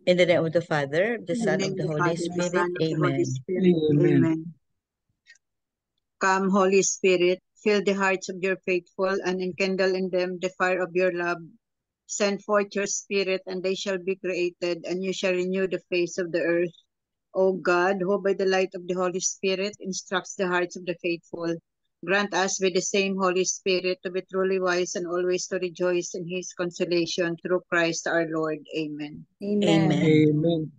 In the name of the Father, the In the Son, name of the of the Holy Father, the Spirit. Son, of the Holy Amen. Spirit. Amen. Amen. Come, Holy Spirit, fill the hearts of your faithful and enkindle in them the fire of your love. Send forth your Spirit, and they shall be created, and you shall renew the face of the earth. O God, who by the light of the Holy Spirit instructs the hearts of the faithful, grant us with the same Holy Spirit to be truly wise and always to rejoice in his consolation through Christ our Lord. Amen. Amen. Amen.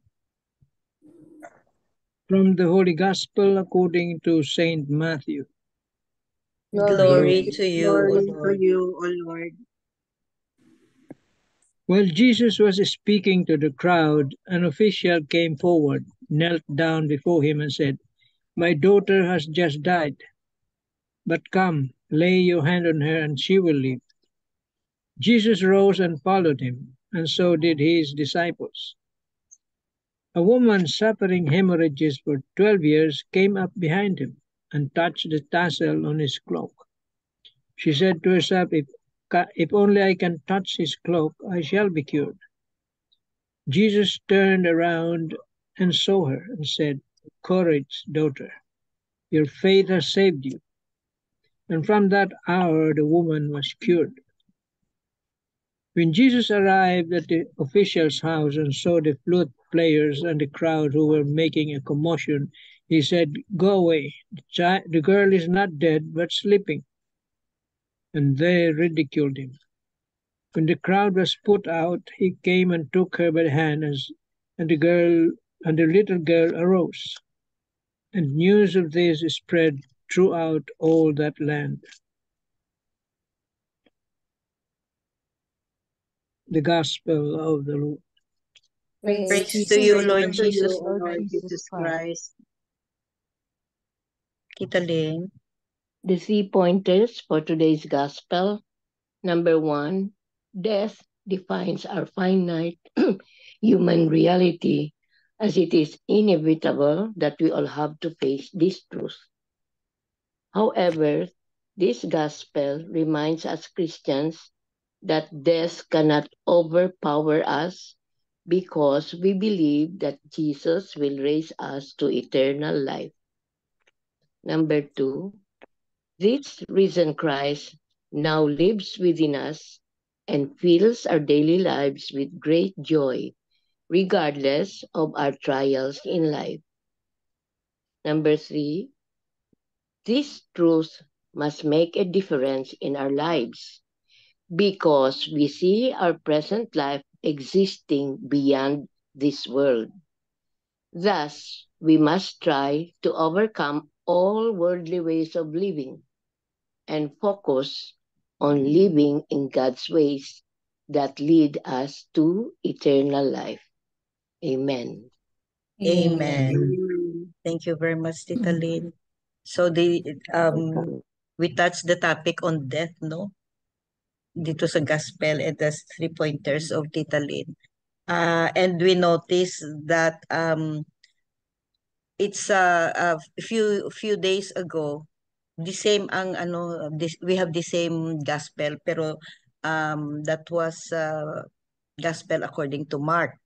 From the Holy Gospel according to Saint Matthew. Glory to you, O Glory to Lord. you, O Lord. While Jesus was speaking to the crowd, an official came forward, knelt down before him, and said, "My daughter has just died, but come, lay your hand on her, and she will live." Jesus rose and followed him, and so did his disciples. A woman suffering hemorrhages for 12 years came up behind him and touched the tassel on his cloak. She said to herself, if only I can touch his cloak, I shall be cured. Jesus turned around and saw her and said, "Courage, daughter, your faith has saved you." And from that hour the woman was cured. When Jesus arrived at the official's house and saw the flute players and the crowd who were making a commotion, he said, "Go away, the girl is not dead but sleeping." And they ridiculed him. When the crowd was put out, he came and took her by the hand, and the little girl arose. And news of this spread throughout all that land. The Gospel of the Lord. Praise to you, Lord To you, Jesus. O Lord Jesus Christ. Tita Lynn. The 3 pointers for today's gospel. Number 1, death defines our finite human reality, as it is inevitable that we all have to face this truth. However, this gospel reminds us Christians that death cannot overpower us because we believe that Jesus will raise us to eternal life. Number 2, this risen Christ now lives within us and fills our daily lives with great joy, regardless of our trials in life. Number 3, this truth must make a difference in our lives because we see our present life existing beyond this world. Thus, we must try to overcome all worldly ways of living and focus on living in God's ways that lead us to eternal life. Amen. Amen. Amen. Thank you very much, Tita Lynn. So we touched the topic on death, no? Dito sa gospel and the 3 pointers of Tita Lynn. And we noticed that it's a few days ago, the same ang we have the same gospel, pero that was gospel according to Mark.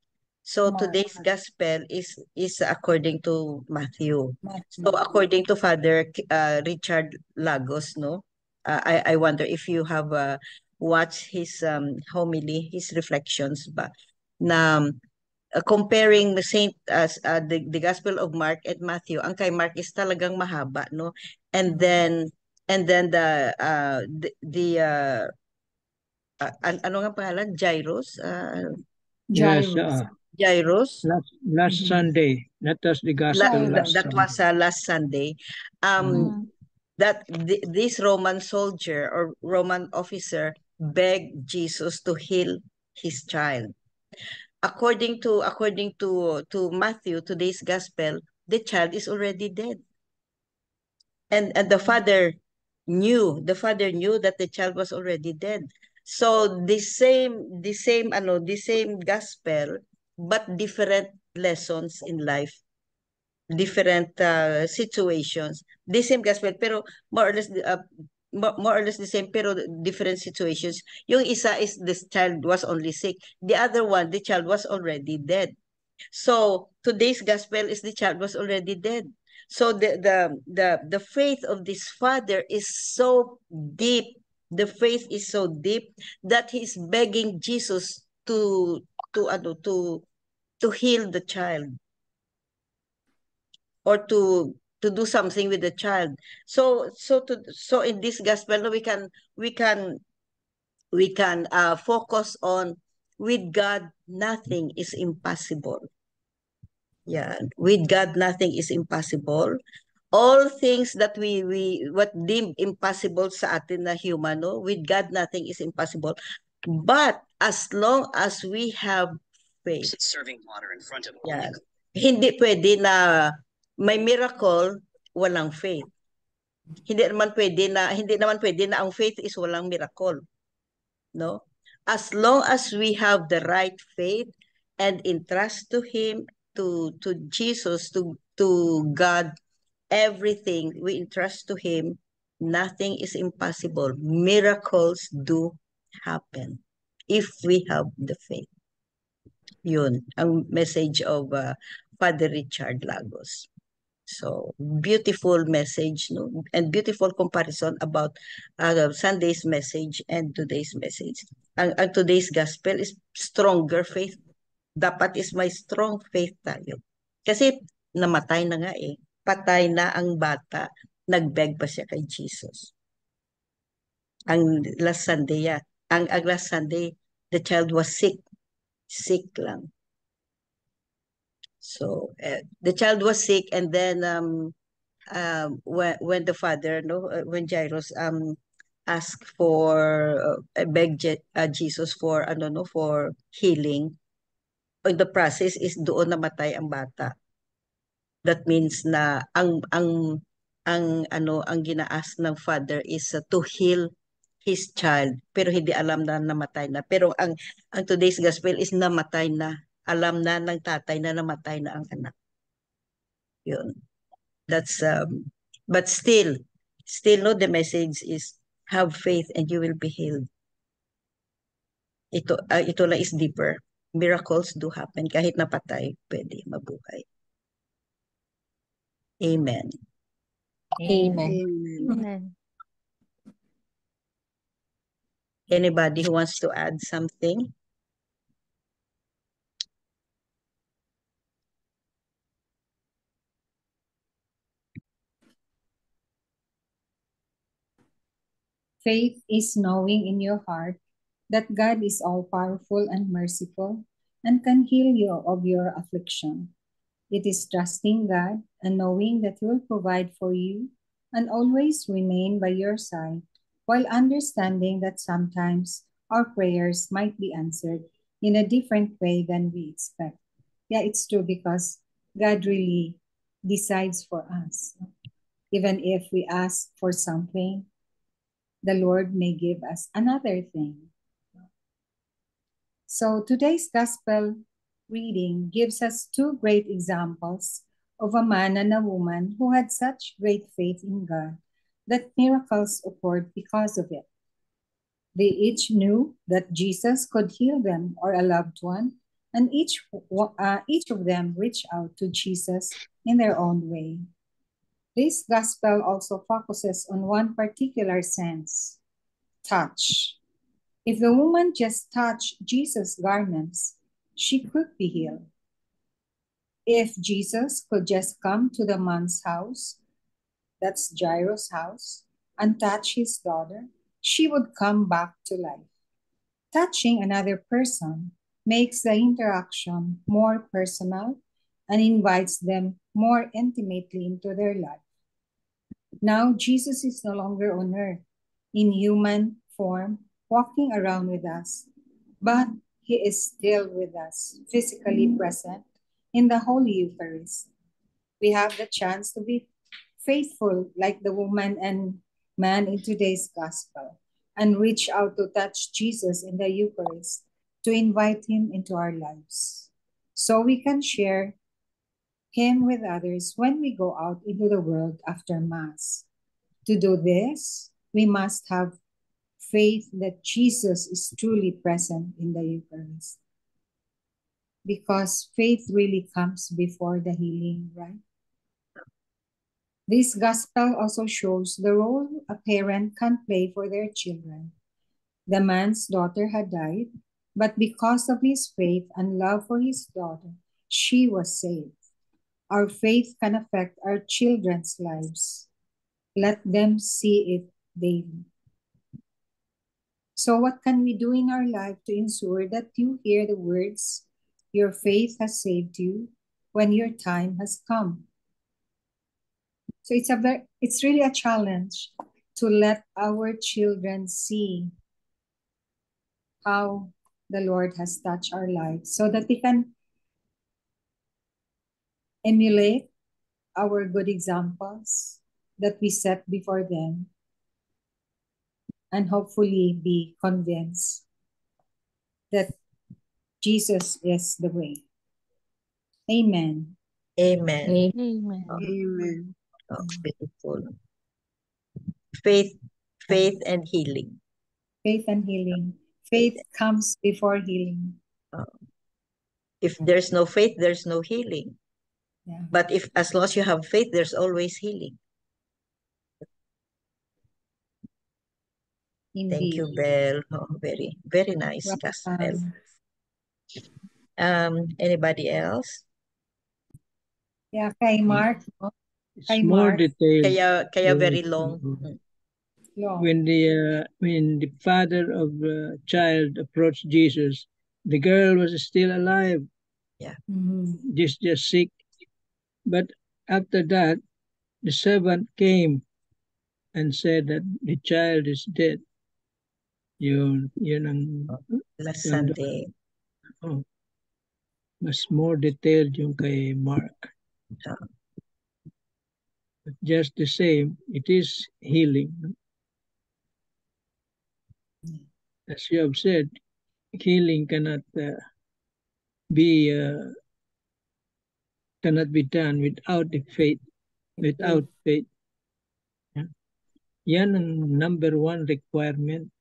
So today's gospel is according to Matthew. So according to Father Richard Lagos, no, I wonder if you have watched his homily, his reflections ba, na comparing the the Gospel of Mark and Matthew. Ang kay Mark is talagang mahaba, no, and then ano nga pangalan, Jairus, Yes, Jairus. last Sunday. That was the Gospel last That Sunday. was last Sunday. This Roman soldier or Roman officer begged Jesus to heal his child. According to Matthew, today's gospel, the child is already dead. And the father knew that the child was already dead. So the same gospel, but different lessons in life, different situations. The same gospel, pero more or less the same, pero different situations. Yung isa is this child was only sick. The other one, the child was already dead. So today's gospel is the child was already dead. So the faith of this father is so deep. The faith is so deep that he's begging Jesus to ano to heal the child, or to do something with the child. So in this gospel, no, we can focus on, with God nothing is impossible. Yeah, with God nothing is impossible. All things that we what deem impossible sa atin na human, no, with God nothing is impossible. But as long as we have faith, Serving water in front of yan, hindi pwede na may miracle walang faith. Hindi naman pwede na ang faith is walang miracle, no? As long as we have the right faith and entrust to him, to Jesus, to God, everything we entrust to him, nothing is impossible. Miracles do happen if we have the faith. Yun ang message of Father Richard Lagos. So, beautiful message, no? And beautiful comparison about Sunday's message and today's message. Ang today's gospel is stronger faith. Dapat is may strong faith tayo. Kasi namatay na nga eh. Patay na ang bata. Nagbeg pa siya kay Jesus. Ang last Sunday, ang last Sunday, the child was sick. Sick lang. So, the child was sick, and then when the father, no, when Jairus asked for begged Jesus for no, for healing, in the process is doon namatay ang bata. That means na ang ginaas ng father is to heal his child, pero hindi alam na namatay na. Pero ang today's gospel is namatay na. Alam na ng tatay na namatay na ang anak. Yun. That's but still no, the message is have faith and you will be healed. Ito lang is deeper. Miracles do happen. Kahit napatay, pwede mabuhay. Amen. Amen. Amen. Amen. Anybody who wants to add something? Faith is knowing in your heart that God is all-powerful and merciful and can heal you of your affliction. It is trusting God and knowing that He will provide for you and always remain by your side, while understanding that sometimes our prayers might be answered in a different way than we expect. Yeah, it's true, because God really decides for us. Even if we ask for something, the Lord may give us another thing. So today's gospel reading gives us two great examples of a man and a woman who had such great faith in God that miracles occurred because of it. They each knew that Jesus could heal them or a loved one, and each of them reached out to Jesus in their own way. This gospel also focuses on one particular sense: touch. If the woman just touched Jesus' garments, she could be healed. If Jesus could just come to the man's house, that's Jairus' house, and touch his daughter, she would come back to life. Touching another person makes the interaction more personal and invites them more intimately into their life. Now, Jesus is no longer on earth in human form, walking around with us, but He is still with us, physically present in the Holy Eucharist. We have the chance to be faithful like the woman and man in today's gospel and reach out to touch Jesus in the Eucharist to invite Him into our lives, so we can share Him with others when we go out into the world after Mass. To do this, we must have faith that Jesus is truly present in the Eucharist. because faith really comes before the healing, right? This gospel also shows the role a parent can play for their children. The man's daughter had died, but because of his faith and love for his daughter, she was saved. Our faith can affect our children's lives. Let them see it daily. So, what can we do in our life to ensure that you hear the words, "Your faith has saved you," when your time has come? So it's really a challenge to let our children see how the Lord has touched our lives so that they can emulate our good examples that we set before them and hopefully be convinced that Jesus is the way. Amen. Amen. Amen. Amen. Oh, beautiful. Faith and healing. Faith and healing. Faith comes before healing. If there's no faith, there's no healing. Yeah. But if as long as you have faith, there's always healing. Indeed. Thank you, Belle. Oh, very, very nice gospel. Anybody else? Yeah, kay Mark. No? It's Kay more Mark. detailed. Kaya very long. Long. When the father of the child approached Jesus, the girl was still alive, Mhm. just sick. But after that, the servant came and said that the child is dead. Yun ang Last yung- Sunday. oh, mas more detailed yung kay Mark. But just the same, it is healing. As you have said, healing cannot be done without the faith. Without faith, yan ang number one requirement.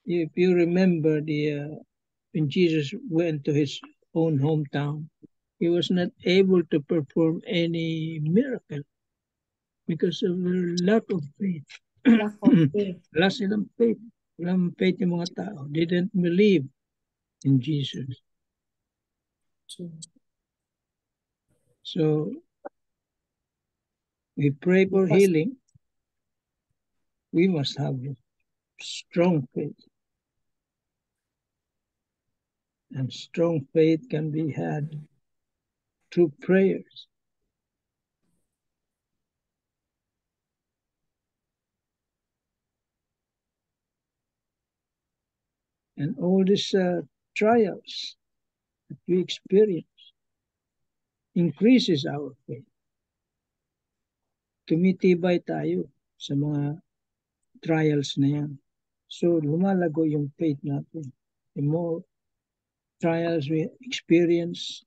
If you remember when Jesus went to his own hometown, he was not able to perform any miracle because of the lack of faith. Lack of faith. Wala silang faith. Walang faith yung mga tao. They didn't believe in Jesus. True. So, we pray for healing. We must have strong faith. And strong faith can be had through prayers. And all these trials that we experience increases our faith. Tumitibay tayo sa mga trials na yan. So, lumalago yung faith natin. The more trials we experience,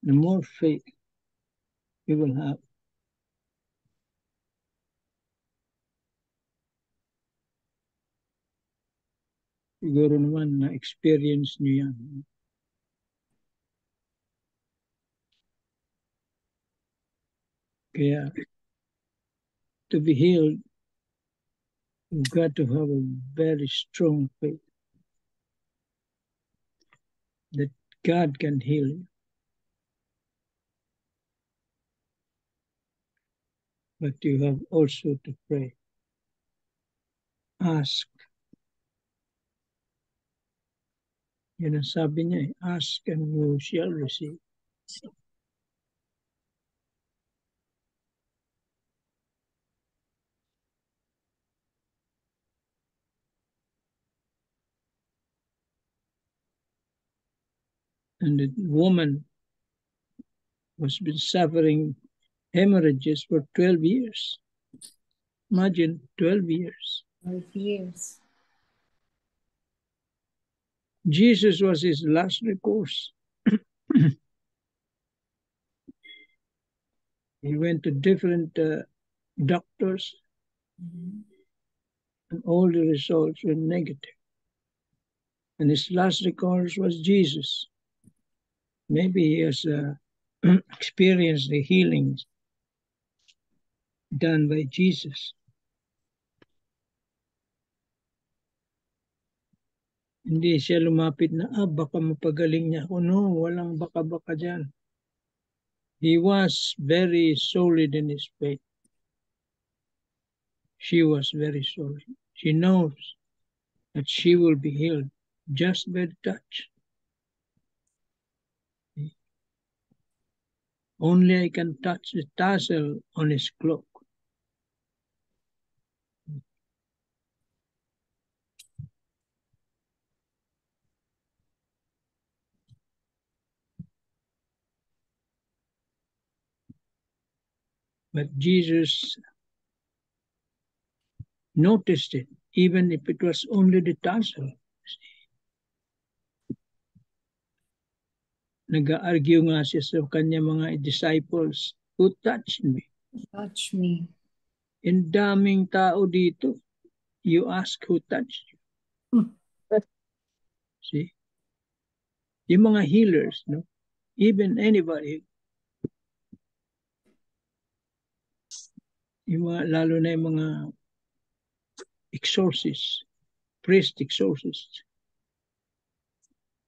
the more faith we will have. Siguro naman na-experience nyo yan. Kaya, to be healed, you've got to have a very strong faith that God can heal you. But you have also to pray. Ask. Yan ang sabi niya eh, ask and you shall receive. And the woman was been suffering hemorrhages for 12 years. Imagine 12 years. 12 years. Jesus was his last recourse. He went to different doctors, and all the results were negative. And his last recourse was Jesus. Maybe he has experienced the healings done by Jesus. Hindi siya lumapit na, baka mapagaling niya ako. No, walang baka-baka dyan. He was very solid in his faith. She was very solid. She knows that she will be healed just by the touch. Only I can touch the tassel on his cloak. But Jesus noticed it, even if it was only the tassel. Nag-argue nga siya sa kanya mga disciples, who touched me? Touch me. In daming tao dito, you ask who touched you. See? Yung mga healers, no? Even anybody, yung mga, lalo na yung mga exorcists, priest exorcists,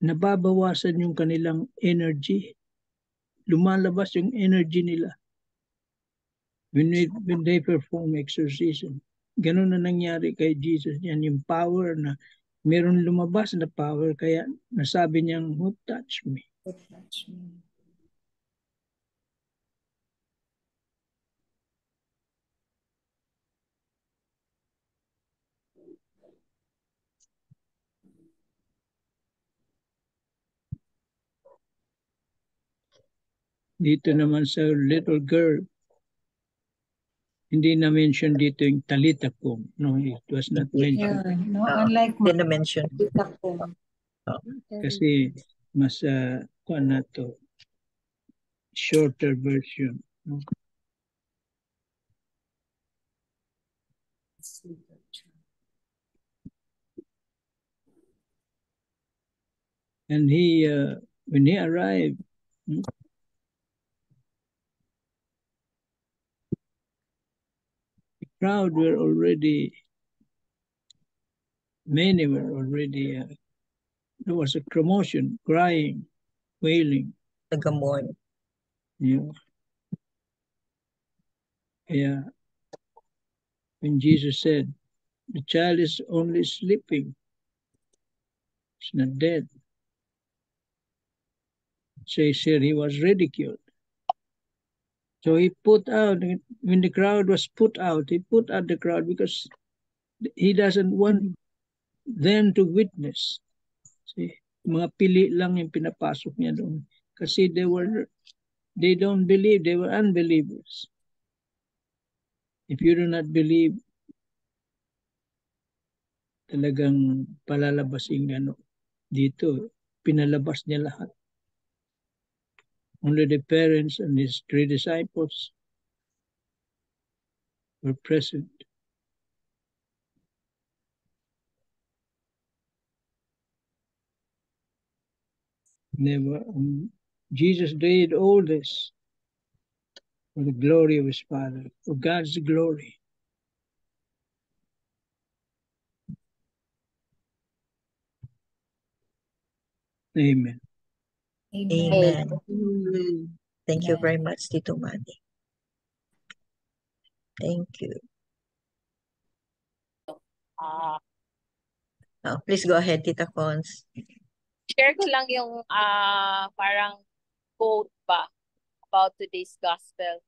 nababawasan yung kanilang energy. Lumalabas yung energy nila when they perform exorcism. Ganun na nangyari kay Jesus. Yan yung power na meron lumabas na power kaya nasabi niyang, who touched me? Who touched me? Dito naman sa little girl, hindi na mention dito yung Talita Kum. No, it was not mentioned. Yeah, no, unlike Hindi na mention. Talita Kum. Kasi mas kuan na to, shorter version. No? And he, when he arrived, the crowd were already, many were already, there was a commotion, crying, wailing. Nagamoy. Yeah. Yeah. When Jesus said, the child is only sleeping, it's not dead. So he said he was ridiculed. So he put out, when the crowd was put out, he put out the crowd because he doesn't want them to witness. See, mga pili lang yung pinapasok niya doon. Kasi they don't believe, they were unbelievers. If you do not believe, talagang palalabasin dito, pinalabas niya lahat. Only the parents and his 3 disciples were present. Never. Jesus did all this for the glory of his Father, for God's glory. Amen. Amen. Amen. Thank you very much, Tito Manny. Thank you. Please go ahead, Tita Cons. Share ko lang yung parang quote ba about today's gospel.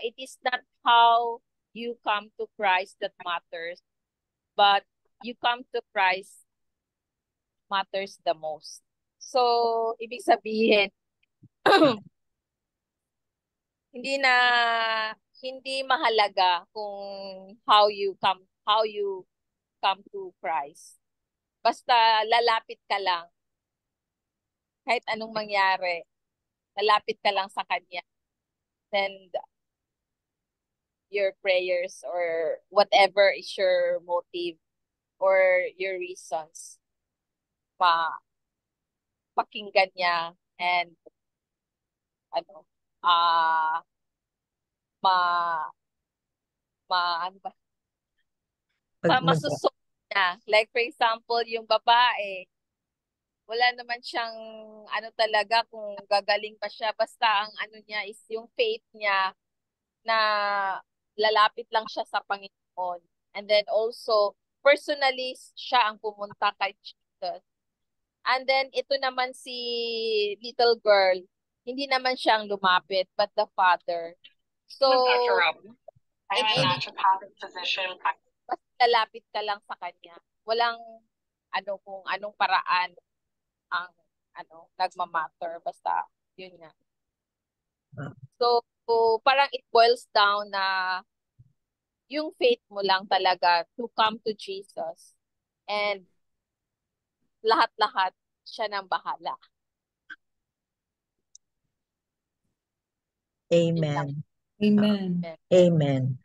It is not how you come to Christ that matters, but you come to Christ matters the most. So, ibig sabihin, hindi mahalaga kung how you come to Christ. Basta lalapit ka lang. Kahit anong mangyari, lalapit ka lang sa Kanya. Then your prayers or whatever is your motive or your reasons, pakinggan niya and ano, ah ma ano ba, masusok niya. Like for example, yung babae, wala naman siyang ano talaga kung gagaling pa siya. Basta ang ano niya is yung faith niya na lalapit lang siya sa Panginoon. And then also, personally, siya ang pumunta kay Jesus. And then ito naman si little girl, hindi naman siya ang lumapit, but the father. So, in any basta lalapit ka lang sa kanya. Walang ano kung anong paraan ang ano nagmamatter, basta yun nga. So parang it boils down na yung faith mo lang talaga to come to Jesus, and lahat-lahat siya nang bahala. Amen. Amen. Amen.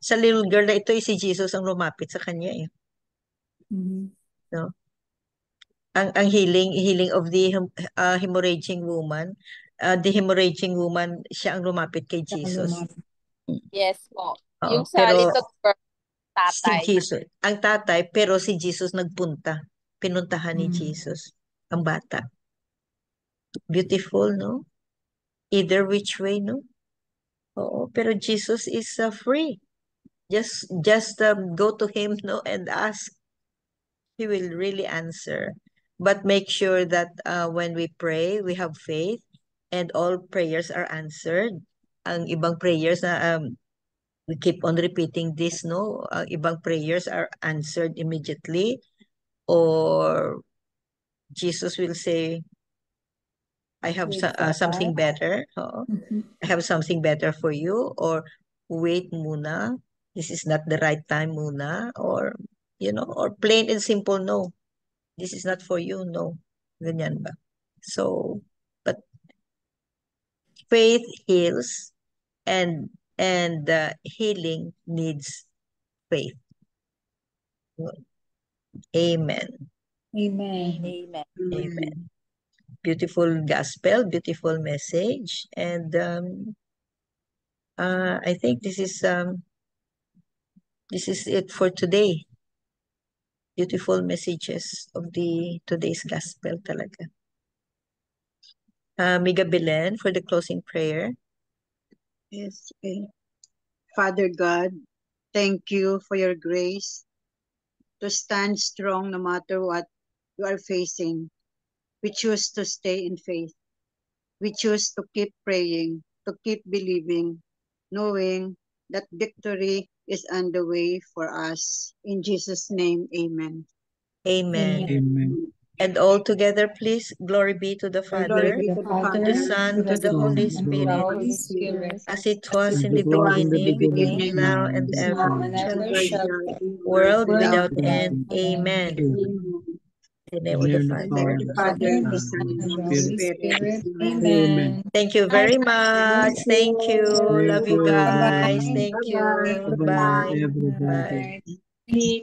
Sa little girl na ito, si Jesus ang lumapit sa kanya eh. Mhm. No? Ang healing of the hemorrhaging woman, siya ang lumapit kay Jesus. Yes po. Oo, Yung sa pero little girl, si tatay. Jesus, ang tatay, pero si Jesus nagpunta. Pinuntahan ni Mm. Jesus ang bata. Beautiful, no? Either which way, no? Oo, pero Jesus is free. Just go to him, no, and ask. He will really answer. But make sure that when we pray, we have faith and all prayers are answered. Ang ibang prayers na we keep on repeating this, no? Ang ibang prayers are answered immediately, or Jesus will say, I have something better. Oo. I have something better for you, or wait muna. This is not the right time muna, or or plain and simple no. This is not for you, no. Ganyan ba? So, but faith heals, and healing needs faith. Amen. Amen. Amen. Amen. Beautiful gospel, beautiful message, and I think this is it for today. Beautiful messages of today's gospel talaga. Miga Belen for the closing prayer. Yes. Father God, thank you for your grace to stand strong no matter what you are facing. We choose to stay in faith. We choose to keep praying, to keep believing, knowing that victory is on the way for us. In Jesus' name, amen. Amen. Amen. And all together, please, glory be to the Glory Father, be to the to Father, the Son, to the Holy and to the Spirit, Holy Spirit, as it was in As the it was in the beginning, beginning, now now and and ever, now and ever. ever shall world be, without world end. without end. Amen. Amen. In the name In of the the name of the Father. Father, Father, and the the Son, Holy and the And the Holy Holy Spirit. Spirit. Spirit. Amen. Amen. Thank you very much. Thank you. Thank Love you you, guys. everyone. Thank you. Bye-bye. Bye-bye, Bye. everybody. Bye.